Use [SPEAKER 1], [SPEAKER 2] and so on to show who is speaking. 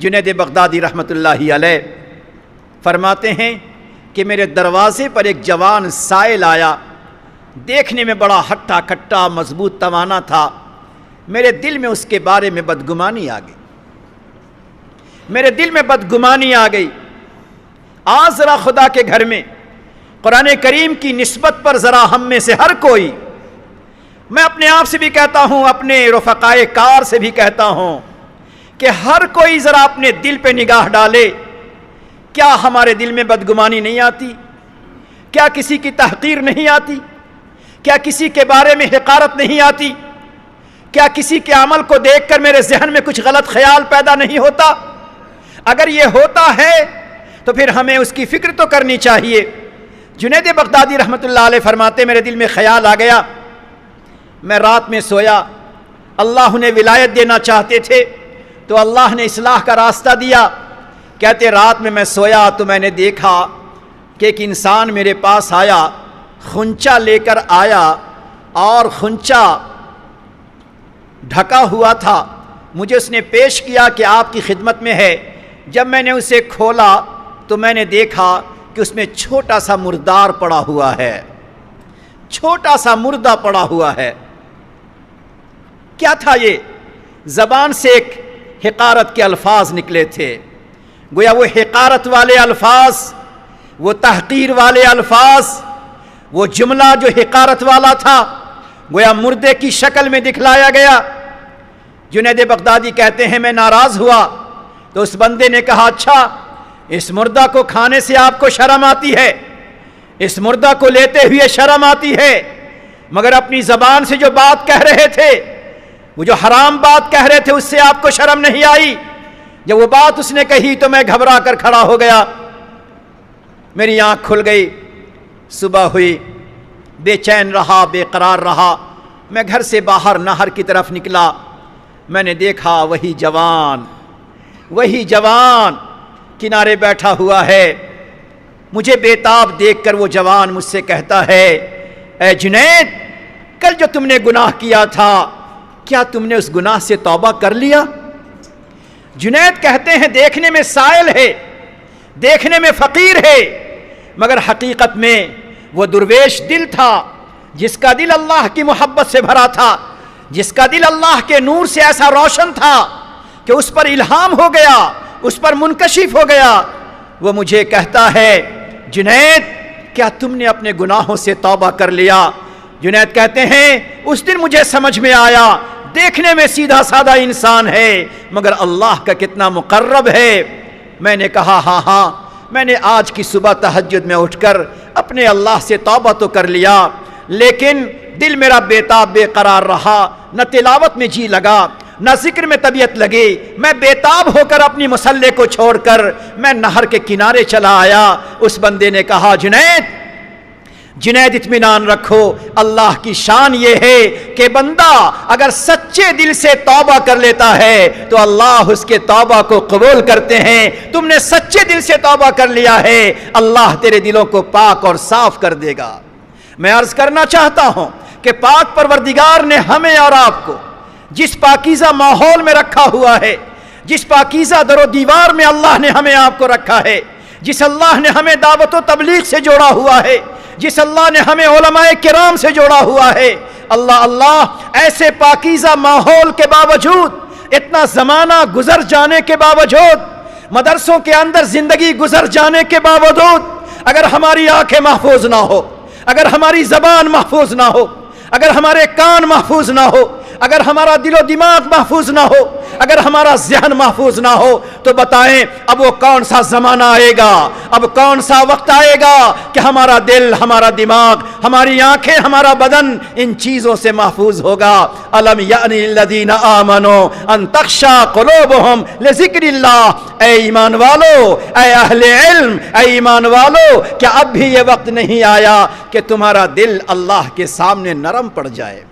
[SPEAKER 1] جنید بغدادی رحمۃ اللہ علیہ فرماتے ہیں کہ میرے دروازے پر ایک جوان سائل آیا، دیکھنے میں بڑا ہٹا کٹا مضبوط توانا تھا۔ میرے دل میں اس کے بارے میں بدگمانی آ گئی، میرے دل میں بدگمانی آ گئی۔ آج ذرا خدا کے گھر میں قرآن کریم کی نسبت پر ذرا ہم میں سے ہر کوئی، میں اپنے آپ سے بھی کہتا ہوں، اپنے رفقائے کار سے بھی کہتا ہوں کہ ہر کوئی ذرا اپنے دل پہ نگاہ ڈالے۔ کیا ہمارے دل میں بدگمانی نہیں آتی؟ کیا کسی کی تحقیر نہیں آتی؟ کیا کسی کے بارے میں حقارت نہیں آتی؟ کیا کسی کے عمل کو دیکھ کر میرے ذہن میں کچھ غلط خیال پیدا نہیں ہوتا؟ اگر یہ ہوتا ہے تو پھر ہمیں اس کی فکر تو کرنی چاہیے۔ جنید بغدادی رحمۃ اللہ علیہ فرماتے میرے دل میں خیال آ گیا، میں رات میں سویا، اللہ انہیں ولایت دینا چاہتے تھے تو اللہ نے اصلاح کا راستہ دیا۔ کہتے رات میں سویا تو میں نے دیکھا کہ ایک انسان میرے پاس آیا، خنچا لے کر آیا اور خنچا ڈھکا ہوا تھا، مجھے اس نے پیش کیا کہ آپ کی خدمت میں ہے۔ جب میں نے اسے کھولا تو میں نے دیکھا کہ اس میں چھوٹا سا مردار پڑا ہوا ہے، چھوٹا سا مردہ پڑا ہوا ہے۔ کیا تھا یہ؟ زبان سے ایک حقارت کے الفاظ نکلے تھے، گویا وہ حقارت والے الفاظ، وہ تحقیر والے الفاظ، وہ جملہ جو حقارت والا تھا گویا مردے کی شکل میں دکھلایا گیا۔ جنید بغدادی کہتے ہیں میں ناراض ہوا تو اس بندے نے کہا اچھا اس مردہ کو کھانے سے آپ کو شرم آتی ہے، اس مردہ کو لیتے ہوئے شرم آتی ہے، مگر اپنی زبان سے جو بات کہہ رہے تھے، وہ جو حرام بات کہہ رہے تھے، اس سے آپ کو شرم نہیں آئی؟ جب وہ بات اس نے کہی تو میں گھبرا کر کھڑا ہو گیا، میری آنکھ کھل گئی، صبح ہوئی، بے چین رہا، بے قرار رہا۔ میں گھر سے باہر نہر کی طرف نکلا، میں نے دیکھا وہی جوان کنارے بیٹھا ہوا ہے۔ مجھے بےتاب دیکھ کر وہ جوان مجھ سے کہتا ہے اے جنید، کل جو تم نے گناہ کیا تھا کیا تم نے اس گناہ سے توبہ کر لیا؟ جنید کہتے ہیں دیکھنے میں سائل ہے، دیکھنے میں فقیر ہے، مگر حقیقت میں وہ درویش دل تھا، جس کا دل اللہ کی محبت سے بھرا تھا، جس کا دل اللہ کے نور سے ایسا روشن تھا کہ اس پر الہام ہو گیا، اس پر منکشف ہو گیا۔ وہ مجھے کہتا ہے جنید کیا تم نے اپنے گناہوں سے توبہ کر لیا؟ جنید کہتے ہیں اس دن مجھے سمجھ میں آیا، دیکھنے میں سیدھا سادہ انسان ہے مگر اللہ کا کتنا مقرب ہے۔ میں نے کہا ہاں، میں نے آج کی صبح تہجد میں اٹھ کر اپنے اللہ سے توبہ تو کر لیا، لیکن دل میرا بےتاب بے قرار رہا، نہ تلاوت میں جی لگا، نہ ذکر میں طبیعت لگی۔ میں بےتاب ہو کر اپنی مصلے کو چھوڑ کر میں نہر کے کنارے چلا آیا۔ اس بندے نے کہا جنید اطمینان رکھو، اللہ کی شان یہ ہے کہ بندہ اگر سچے دل سے توبہ کر لیتا ہے تو اللہ اس کے توبہ کو قبول کرتے ہیں۔ تم نے سچے دل سے توبہ کر لیا ہے، اللہ تیرے دلوں کو پاک اور صاف کر دے گا۔ میں عرض کرنا چاہتا ہوں کہ پاک پروردگار نے ہمیں اور آپ کو جس پاکیزہ ماحول میں رکھا ہوا ہے، جس پاکیزہ در و دیوار میں اللہ نے ہمیں آپ کو رکھا ہے، جس اللہ نے ہمیں دعوت و تبلیغ سے جوڑا ہوا ہے، جس اللہ نے ہمیں علماء کرام سے جوڑا ہوا ہے، اللہ ایسے پاکیزہ ماحول کے باوجود، اتنا زمانہ گزر جانے کے باوجود، مدرسوں کے اندر زندگی گزر جانے کے باوجود، اگر ہماری آنکھیں محفوظ نہ ہو، اگر ہماری زبان محفوظ نہ ہو، اگر ہمارے کان محفوظ نہ ہو، اگر ہمارا دل و دماغ محفوظ نہ ہو، اگر ہمارا ذہن محفوظ نہ ہو، تو بتائیں اب وہ کون سا زمانہ آئے گا، اب کون سا وقت آئے گا کہ ہمارا دل، ہمارا دماغ، ہماری آنکھیں، ہمارا بدن ان چیزوں سے محفوظ ہوگا۔ الم یعنی للذین آمنوا ان تخشع قلوبہم لذکر اللہ، اے ایمان والو، اے اہل علم، اے ایمان والو، کیا اب بھی یہ وقت نہیں آیا کہ تمہارا دل اللہ کے سامنے نرم پڑ جائے؟